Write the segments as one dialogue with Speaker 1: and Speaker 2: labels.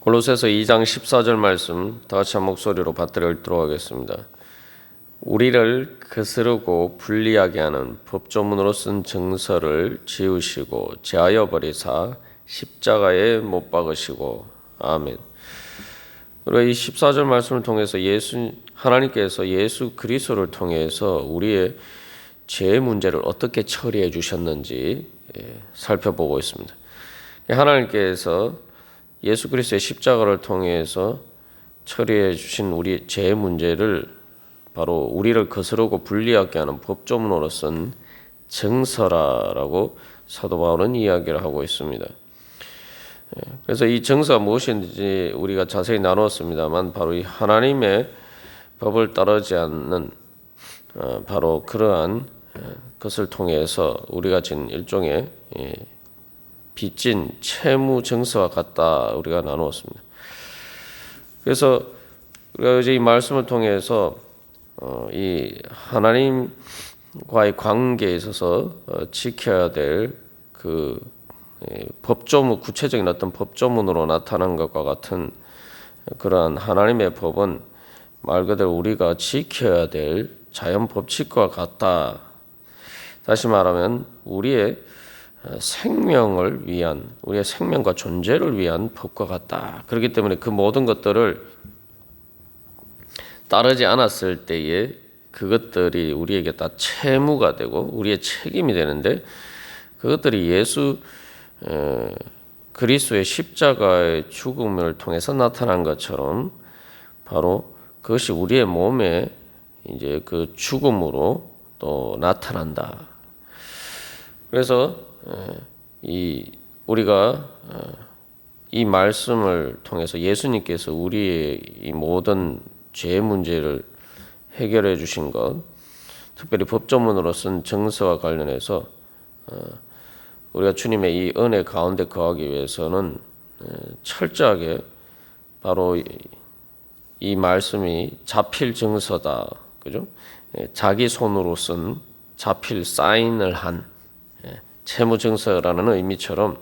Speaker 1: 골로새서 2장 14절 말씀 다 같이 한 목소리로 받들어 읽도록 하겠습니다. 우리를 거스르고 불리하게 하는 법조문으로 쓴 정서를 지우시고 제하여 버리사 십자가에 못 박으시고. 아멘. 그리고 이 14절 말씀을 통해서 하나님께서 예수 그리스도를 통해서 우리의 죄 문제를 어떻게 처리해 주셨는지 살펴보고 있습니다. 하나님께서 예수 그리스도의 십자가를 통해서 처리해 주신 우리 죄 문제를 바로 우리를 거스르고 불리하게 하는 법조문으로 쓴 정서라라고 사도 바울은 이야기를 하고 있습니다. 그래서 이 정서가 무엇인지 우리가 자세히 나누었습니다만 바로 이 하나님의 법을 따르지 않는 바로 그러한 것을 통해서 우리가 지금 일종의 빚진 채무 정서와 같다 우리가 나누었습니다. 그래서 우리가 이제 이 말씀을 통해서 이 하나님과의 관계에 있어서 지켜야 될 그 법조문, 구체적인 어떤 법조문으로 나타난 것과 같은 그러한 하나님의 법은 말 그대로 우리가 지켜야 될 자연 법칙과 같다. 다시 말하면 우리의 생명을 위한, 우리의 생명과 존재를 위한 법과 같다. 그렇기 때문에 그 모든 것들을 따르지 않았을 때에 그것들이 우리에게 다 채무가 되고 우리의 책임이 되는데, 그것들이 예수 그리스도의 십자가의 죽음을 통해서 나타난 것처럼 바로 그것이 우리의 몸에 이제 그 죽음으로 또 나타난다. 그래서 우리가 이 말씀을 통해서 예수님께서 우리의 이 모든 죄 문제를 해결해 주신 것, 특별히 법조문으로 쓴 정서와 관련해서 우리가 주님의 이 은혜 가운데 거하기 위해서는 철저하게 바로 이 말씀이 자필 정서다, 그죠? 자기 손으로 쓴 자필 사인을 한 채무 정서라는 의미처럼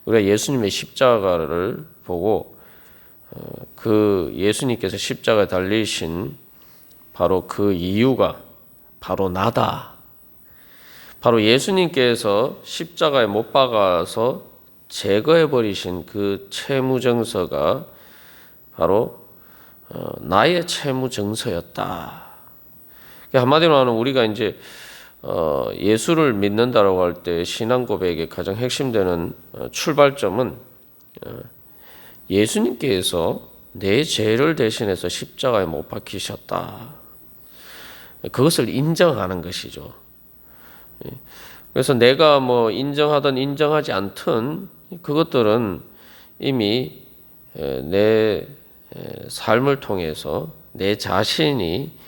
Speaker 1: 우리가 예수님의 십자가를 보고 그 예수님께서 십자가에 달리신 바로 그 이유가 바로 나다. 바로 예수님께서 십자가에 못 박아서 제거해 버리신 그 채무 정서가 바로 나의 채무 정서였다. 한마디로 하면 우리가 이제 예수를 믿는다라고 할 때 신앙 고백의 가장 핵심되는 출발점은 예수님께서 내 죄를 대신해서 십자가에 못 박히셨다. 그것을 인정하는 것이죠. 그래서 내가 뭐 인정하든 인정하지 않든 그것들은 이미 내 삶을 통해서 내 자신이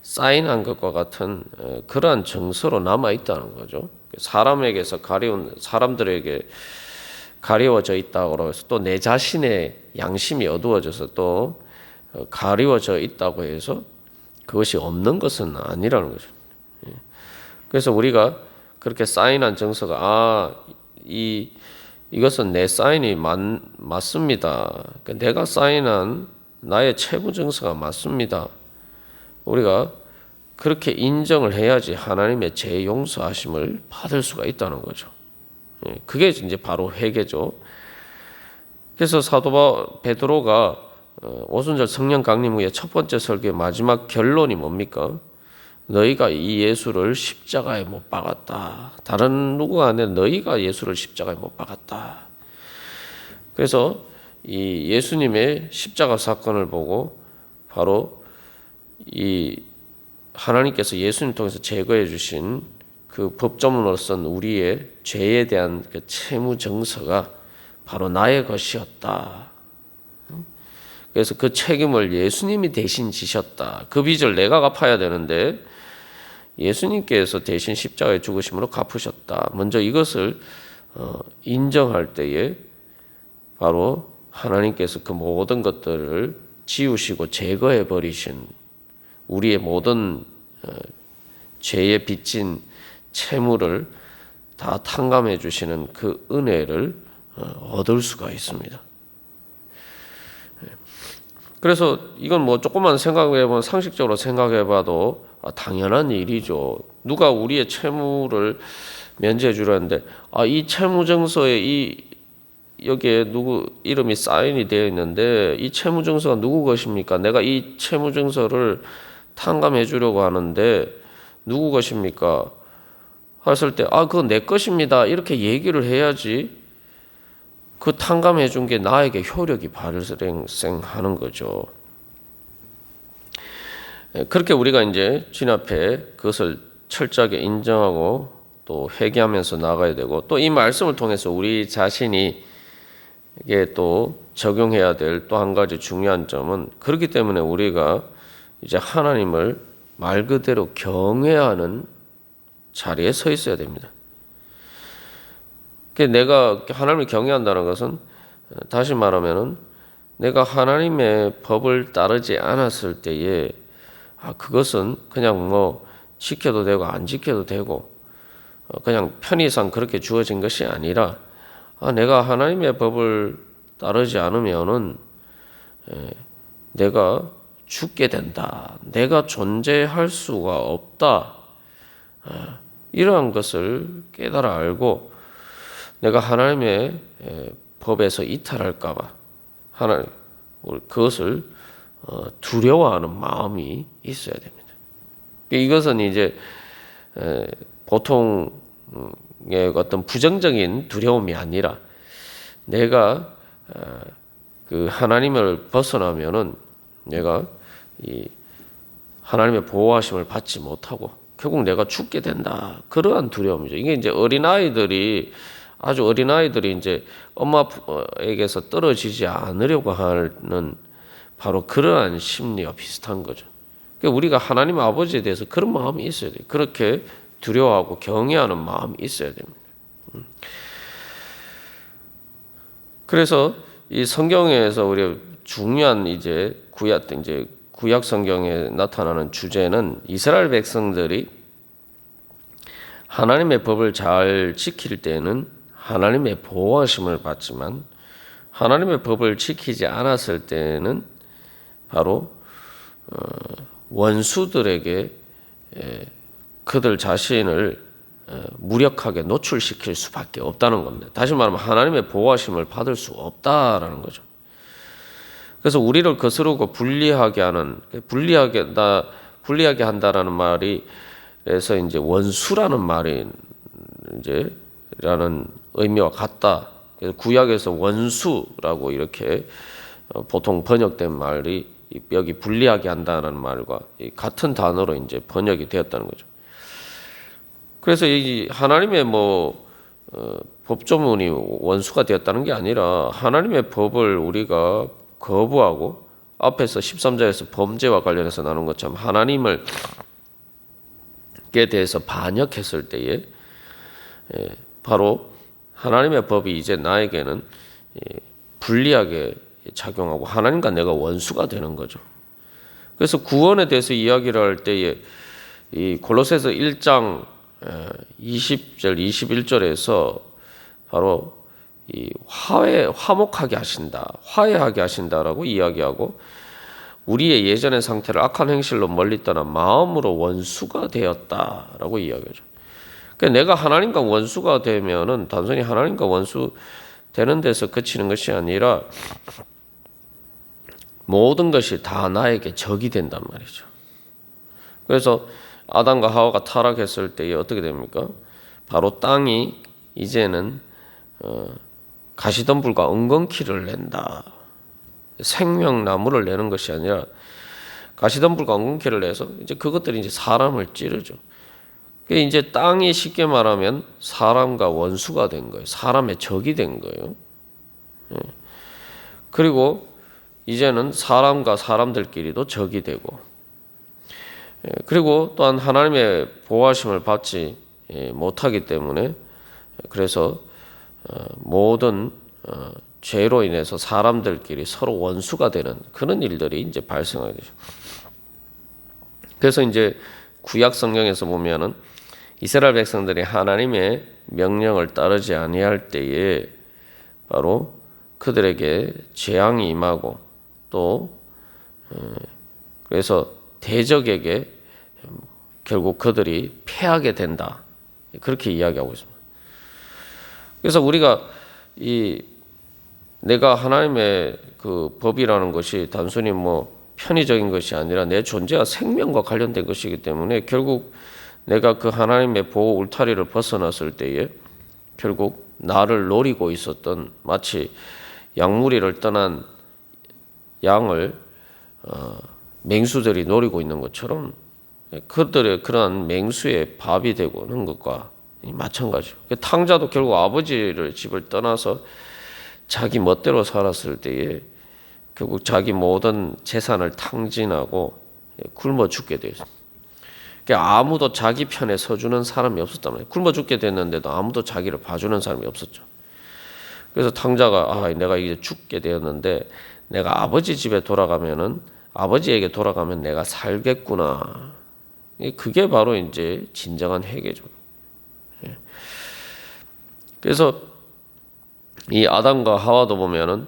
Speaker 1: 사인한 것과 같은 그러한 정서로 남아 있다는 거죠. 사람들에게 가리워져 있다고 해서 또 내 자신의 양심이 어두워져서 또 가리워져 있다고 해서 그것이 없는 것은 아니라는 거죠. 그래서 우리가 그렇게 사인한 정서가 이것은 내 사인이 맞습니다. 내가 사인한 나의 채무 정서가 맞습니다. 우리가 그렇게 인정을 해야지 하나님의 죄 용서하심을 받을 수가 있다는 거죠. 그게 이제 바로 회개죠. 그래서 사도 베드로가 오순절 성령 강림 후에 첫 번째 설교의 마지막 결론이 뭡니까? 너희가 이 예수를 십자가에 못 박았다. 다른 누구가 아니라 너희가 예수를 십자가에 못 박았다. 그래서 이 예수님의 십자가 사건을 보고 바로 이 하나님께서 예수님 통해서 제거해 주신 그 법조문으로 쓴 우리의 죄에 대한 그 채무 정서가 바로 나의 것이었다. 그래서 그 책임을 예수님이 대신 지셨다. 그 빚을 내가 갚아야 되는데 예수님께서 대신 십자가에 죽으심으로 갚으셨다. 먼저 이것을 인정할 때에 바로 하나님께서 그 모든 것들을 지우시고 제거해 버리신 우리의 모든 죄에 빚진 채무를 다 탕감해 주시는 그 은혜를 얻을 수가 있습니다. 그래서 이건 뭐 조금만 생각해보면 상식적으로 생각해봐도 당연한 일이죠. 누가 우리의 채무를 면제해 주라는데 이 채무증서에 여기에 누구 이름이 사인이 되어 있는데 이 채무증서가 누구 것입니까? 내가 이 채무증서를 탕감해 주려고 하는데 누구 것입니까? 했을 때 그건 내 것입니다. 이렇게 얘기를 해야지 그 탕감해 준 게 나에게 효력이 발생하는 거죠. 그렇게 우리가 이제 주님 앞에 그것을 철저하게 인정하고 또 회개하면서 나가야 되고 또 이 말씀을 통해서 우리 자신이 이게 또 적용해야 될 또 한 가지 중요한 점은 그렇기 때문에 우리가 이제 하나님을 말 그대로 경외하는 자리에 서 있어야 됩니다. 내가 하나님을 경외한다는 것은 다시 말하면은 내가 하나님의 법을 따르지 않았을 때에 그것은 그냥 뭐 지켜도 되고 안 지켜도 되고 그냥 편의상 그렇게 주어진 것이 아니라 내가 하나님의 법을 따르지 않으면은 내가 죽게 된다. 내가 존재할 수가 없다. 이러한 것을 깨달아 알고 내가 하나님의 법에서 이탈할까봐 하나님 그것을 두려워하는 마음이 있어야 됩니다. 이것은 이제 보통의 어떤 부정적인 두려움이 아니라 내가 그 하나님을 벗어나면은 내가 이 하나님의 보호하심을 받지 못하고 결국 내가 죽게 된다. 그러한 두려움이죠. 이게 이제 아주 어린아이들이 이제 엄마에게서 떨어지지 않으려고 하는 바로 그러한 심리와 비슷한 거죠. 그러니까 우리가 하나님 아버지에 대해서 그런 마음이 있어야 돼요. 그렇게 두려워하고 경외하는 마음이 있어야 됩니다. 그래서 이 성경에서 우리 중요한 이제 구약 성경에 나타나는 주제는 이스라엘 백성들이 하나님의 법을 잘 지킬 때는 하나님의 보호하심을 받지만 하나님의 법을 지키지 않았을 때는 바로 원수들에게 그들 자신을 무력하게 노출시킬 수밖에 없다는 겁니다. 다시 말하면 하나님의 보호하심을 받을 수 없다라는 거죠. 그래서 우리를 거스르고 불리하게 한다라는 말이 그래서 이제 원수라는 말이 이제 라는 의미와 같다. 그래서 구약에서 원수라고 이렇게 보통 번역된 말이 여기 불리하게 한다는 말과 같은 단어로 이제 번역이 되었다는 거죠. 그래서 이 하나님의 법조문이 원수가 되었다는 게 아니라 하나님의 법을 우리가 거부하고 앞에서 13절에서 범죄와 관련해서 나눈 것처럼 하나님을에 대해서 반역했을 때에 바로 하나님의 법이 이제 나에게는 불리하게 작용하고 하나님과 내가 원수가 되는 거죠. 그래서 구원에 대해서 이야기를 할 때에 이 골로새서 1장 20절 21절에서 바로 이 화목하게 하신다, 화해하게 하신다라고 이야기하고 우리의 예전의 상태를 악한 행실로 멀리 떠나 마음으로 원수가 되었다라고 이야기하죠. 그러니까 내가 하나님과 원수가 되면은 단순히 하나님과 원수 되는 데서 그치는 것이 아니라 모든 것이 다 나에게 적이 된단 말이죠. 그래서 아담과 하와가 타락했을 때에 어떻게 됩니까? 바로 땅이 이제는 가시덤불과 엉겅퀴를 낸다. 생명나무를 내는 것이 아니라 가시덤불과 엉겅퀴를 내서 이제 그것들이 이제 사람을 찌르죠. 이제 땅이 쉽게 말하면 사람과 원수가 된 거예요. 사람의 적이 된 거예요. 그리고 이제는 사람과 사람들끼리도 적이 되고, 그리고 또한 하나님의 보호하심을 받지 못하기 때문에 그래서 모든 죄로 인해서 사람들끼리 서로 원수가 되는 그런 일들이 이제 발생하게 되죠. 그래서 이제 구약 성경에서 보면은 이스라엘 백성들이 하나님의 명령을 따르지 아니할 때에 바로 그들에게 재앙이 임하고 또 그래서 대적에게 결국 그들이 패하게 된다. 그렇게 이야기하고 있습니다. 그래서 우리가 내가 하나님의 그 법이라는 것이 단순히 편의적인 것이 아니라 내 존재와 생명과 관련된 것이기 때문에 결국 내가 그 하나님의 보호 울타리를 벗어났을 때에 결국 나를 노리고 있었던 마치 양무리를 떠난 양을 맹수들이 노리고 있는 것처럼 그들의 그러한 맹수의 밥이 되고 하는 것과 마찬가지죠. 탕자도 결국 아버지를 집을 떠나서 자기 멋대로 살았을 때에 결국 자기 모든 재산을 탕진하고 굶어 죽게 되었습니다. 그러니까 아무도 자기 편에 서주는 사람이 없었단 말이에요. 굶어 죽게 됐는데도 아무도 자기를 봐주는 사람이 없었죠. 그래서 탕자가 내가 이제 죽게 되었는데 내가 아버지에게 돌아가면 내가 살겠구나. 그게 바로 이제 진정한 회개죠. 그래서 이 아담과 하와도 보면은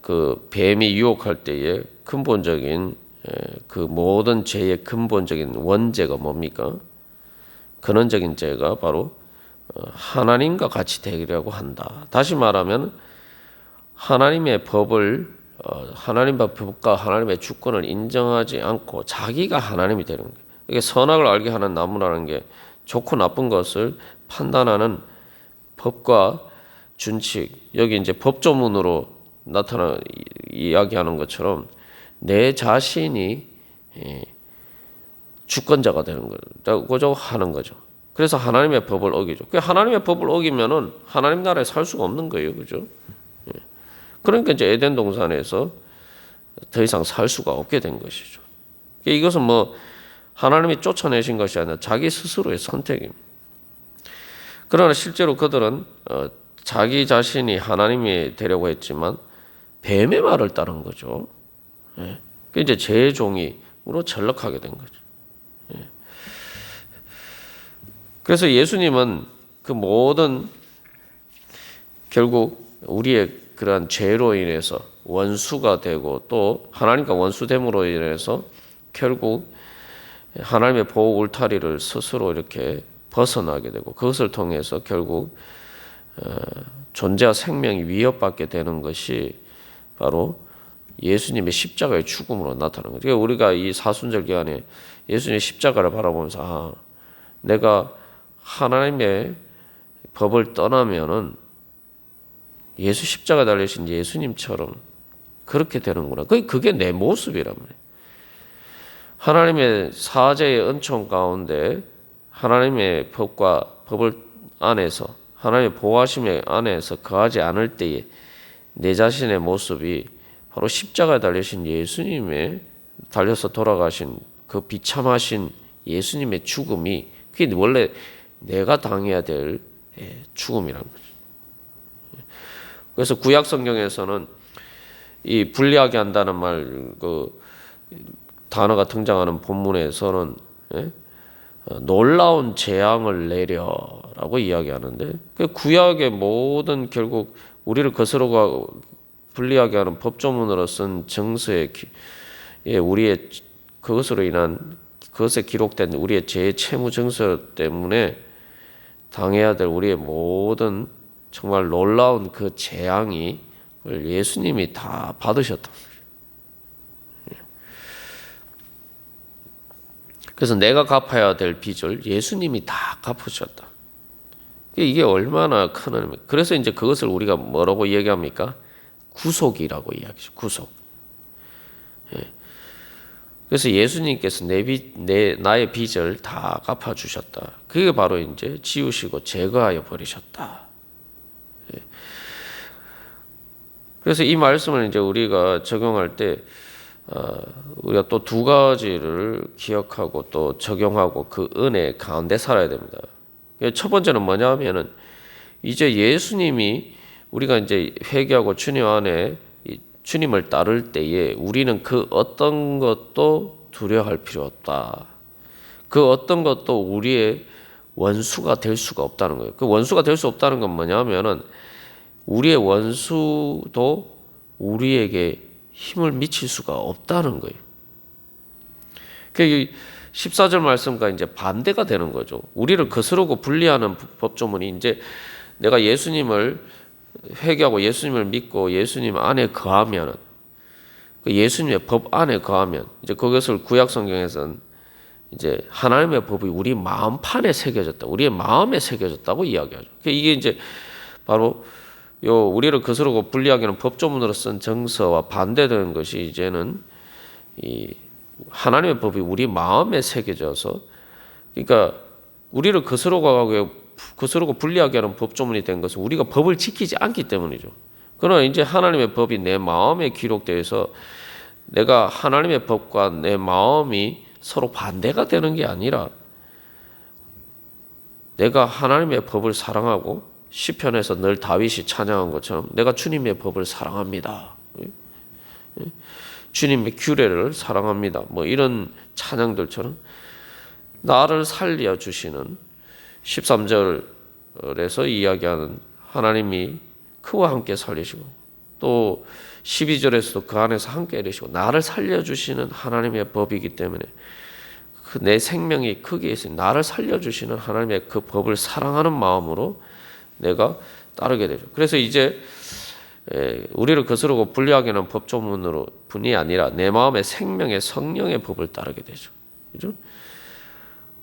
Speaker 1: 그 뱀이 유혹할 때에 근본적인 그 모든 죄의 근본적인 원죄가 뭡니까? 근원적인 죄가 바로 하나님과 같이 되려고 한다. 다시 말하면 하나님의 법과 하나님의 주권을 인정하지 않고 자기가 하나님이 되는 거예요. 이게 선악을 알게 하는 나무라는 게 좋고 나쁜 것을 판단하는 법과 준칙, 여기 이제 법조문으로 이야기하는 것처럼 내 자신이 주권자가 되는 거죠. 하는 거죠. 그래서 하나님의 법을 어기죠. 하나님의 법을 어기면은 하나님 나라에 살 수가 없는 거예요. 그죠? 그러니까 이제 에덴 동산에서 더 이상 살 수가 없게 된 것이죠. 이것은 하나님이 쫓아내신 것이 아니라 자기 스스로의 선택입니다. 그러나 실제로 그들은 자기 자신이 되려고 했지만 뱀의 말을 따른 거죠. 그 이제 죄의 종이로 전락하게 된 거죠. 그래서 예수님은 그 모든 결국 우리의 그러한 죄로 인해서 원수가 되고 또 하나님과 원수됨으로 인해서 결국 하나님의 보호 울타리를 스스로 이렇게 벗어나게 되고 그것을 통해서 결국 존재와 생명이 위협받게 되는 것이 바로 예수님의 십자가의 죽음으로 나타나는 거죠. 그러니까 우리가 이 사순절 기간에 예수님의 십자가를 바라보면서 내가 하나님의 법을 떠나면은 예수 십자가 달리신 예수님처럼 그렇게 되는구나. 그게 내 모습이란 말이에요. 하나님의 사죄의 은총 가운데 하나님의 법을 안에서 하나님의 보호하심의 안에서 거하지 않을 때에 내 자신의 모습이 바로 십자가에 달리신 예수님의 달려서 돌아가신 그 비참하신 예수님의 죽음이 그게 원래 내가 당해야 될 죽음이라는 거죠. 그래서 구약 성경에서는 이 분리하게 한다는 그 단어가 등장하는 본문에서는 놀라운 재앙을 내려라고 이야기하는데 그 구약의 모든 결국 우리를 거스르고 분리하게 하는 법조문으로 쓴 정서의 우리의 그것으로 인한 그것에 기록된 우리의 죄의 채무 정서 때문에 당해야 될 우리의 모든 정말 놀라운 그 재앙이 예수님이 다 받으셨다. 그래서 내가 갚아야 될 빚을 예수님이 다 갚으셨다. 이게 얼마나 큰 의미입니까? 그래서 이제 그것을 우리가 뭐라고 얘기합니까? 구속이라고 이야기죠. 구속. 그래서 예수님께서 나의 빚을 다 갚아주셨다. 그게 바로 이제 지우시고 제거하여 버리셨다. 그래서 이 말씀을 이제 우리가 적용할 때 우리가 또 두 가지를 기억하고 또 적용하고 그 은혜 가운데 살아야 됩니다. 첫 번째는 뭐냐면은 이제 예수님이 우리가 이제 회개하고 주님 안에 주님을 따를 때에 우리는 그 어떤 것도 두려워할 필요 없다. 그 어떤 것도 우리의 원수가 될 수가 없다는 거예요. 그 원수가 될 수 없다는 건 뭐냐면은 우리의 원수도 우리에게 힘을 미칠 수가 없다는 거예요. 그 14절 말씀과 이제 반대가 되는 거죠. 우리를 거스르고 분리하는 법조문이 이제 내가 예수님을 회개하고 예수님을 믿고 예수님 안에 거하면, 그 예수님의 법 안에 거하면, 이제 그것을 구약 성경에서는 이제 하나님의 법이 우리 마음판에 새겨졌다, 우리의 마음에 새겨졌다고 이야기하죠. 이게 이제 바로 요 우리를 거스르고 분리하게 하는 법조문으로 쓴 정서와 반대되는 것이 이제는 이 하나님의 법이 우리 마음에 새겨져서, 그러니까 우리를 거스르고 분리하게 하는 법조문이 된 것은 우리가 법을 지키지 않기 때문이죠. 그러나 이제 하나님의 법이 내 마음에 기록되어서 내가 하나님의 법과 내 마음이 서로 반대가 되는 게 아니라 내가 하나님의 법을 사랑하고, 시편에서 늘 다윗이 찬양한 것처럼 내가 주님의 법을 사랑합니다, 주님의 규례를 사랑합니다, 뭐 이런 찬양들처럼 나를 살려주시는 13절에서 이야기하는 하나님이 그와 함께 살리시고, 또 12절에서도 그 안에서 함께 이르시고 나를 살려주시는 하나님의 법이기 때문에 그 내 생명이 거기에 있으니 나를 살려주시는 하나님의 그 법을 사랑하는 마음으로 내가 따르게 되죠. 그래서 이제 우리를 거스르고 분리하게 하는 법조문으로 뿐이 아니라 내 마음의 생명의 성령의 법을 따르게 되죠. 그죠?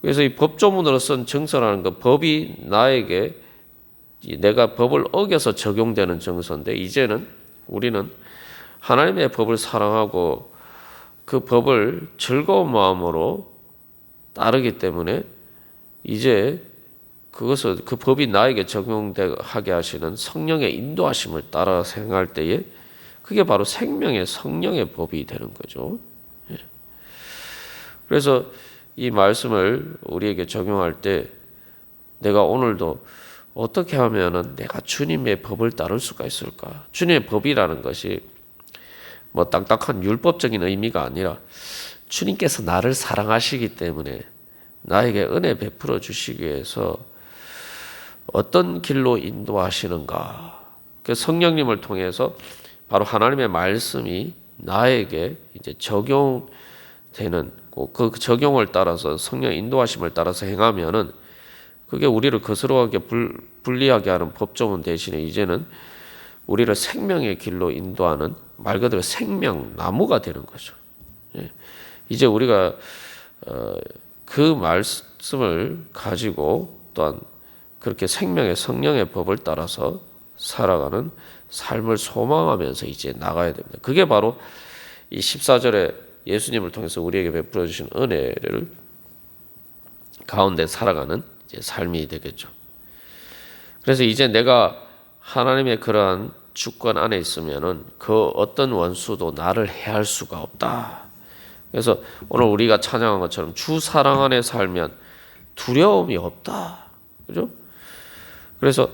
Speaker 1: 그래서 이 법조문으로 쓴 정서라는 것, 법이 나에게 내가 법을 어겨서 적용되는 정서인데, 이제는 우리는 하나님의 법을 사랑하고 그 법을 즐거운 마음으로 따르기 때문에 이제 그것을, 그 법이 나에게 적용하게 하시는 성령의 인도하심을 따라 생각할 때에 그게 바로 생명의 성령의 법이 되는 거죠. 그래서 이 말씀을 우리에게 적용할 때 내가 오늘도 어떻게 하면은 내가 주님의 법을 따를 수가 있을까? 주님의 법이라는 것이 뭐 딱딱한 율법적인 의미가 아니라 주님께서 나를 사랑하시기 때문에 나에게 은혜 베풀어 주시기 위해서 어떤 길로 인도하시는가? 그 성령님을 통해서 바로 하나님의 말씀이 나에게 이제 적용되는, 그 적용을 따라서 성령 인도하심을 따라서 행하면은 그게 우리를 거스르게 분리하게 하는 법조문 대신에 이제는 우리를 생명의 길로 인도하는, 말 그대로 생명나무가 되는 거죠. 이제 우리가 그 말씀을 가지고 또한 그렇게 생명의 성령의 법을 따라서 살아가는 삶을 소망하면서 이제 나가야 됩니다. 그게 바로 이 14절에 예수님을 통해서 우리에게 베풀어 주신 은혜를 가운데 살아가는 이제 삶이 되겠죠. 그래서 이제 내가 하나님의 그러한 주권 안에 있으면은 그 어떤 원수도 나를 해할 수가 없다. 그래서 오늘 우리가 찬양한 것처럼 주 사랑 안에 살면 두려움이 없다. 그죠? 그래서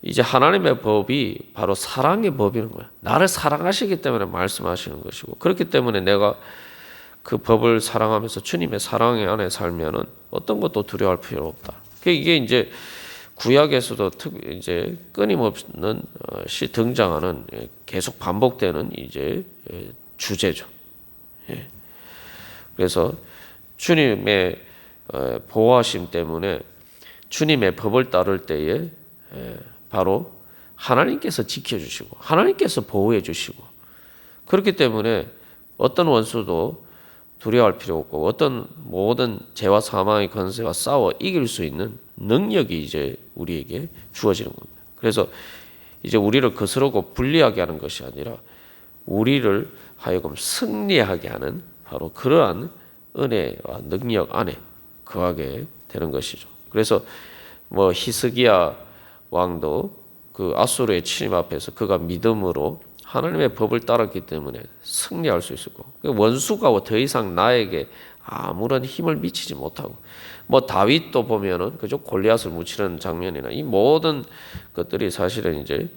Speaker 1: 이제 하나님의 법이 바로 사랑의 법이는 거야. 나를 사랑하시기 때문에 말씀하시는 것이고, 그렇기 때문에 내가 그 법을 사랑하면서 주님의 사랑 안에 살면은 어떤 것도 두려워할 필요 없다. 이게 이제 구약에서도 이제 끊임없는 등장하는, 계속 반복되는 이제 주제죠. 그래서 주님의 보호하심 때문에 주님의 법을 따를 때에 바로 하나님께서 지켜주시고 하나님께서 보호해 주시고, 그렇기 때문에 어떤 원수도 두려워할 필요 없고 어떤 모든 죄와 사망의 권세와 싸워 이길 수 있는 능력이 이제 우리에게 주어지는 겁니다. 그래서 이제 우리를 거스르고 분리하게 하는 것이 아니라 우리를 하여금 승리하게 하는 바로 그러한 은혜와 능력 안에 거하게 되는 것이죠. 그래서 뭐 히스기야 왕도 그 아수르의 침입 앞에서 그가 믿음으로 하나님의 법을 따랐기 때문에 승리할 수 있었고, 원수가 더 이상 나에게 아무런 힘을 미치지 못하고, 뭐 다윗도 보면은 그저 골리앗을 무찌르는 장면이나 이 모든 것들이 사실은 이제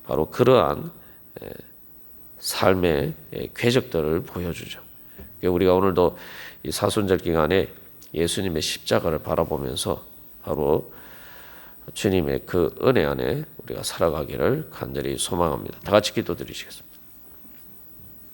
Speaker 1: 바로 그러한 삶의 궤적들을 보여주죠. 우리가 오늘도 이 사순절 기간에 예수님의 십자가를 바라보면서 바로 주님의 그 은혜 안에 우리가 살아가기를 간절히 소망합니다. 다 같이 기도드리시겠습니다.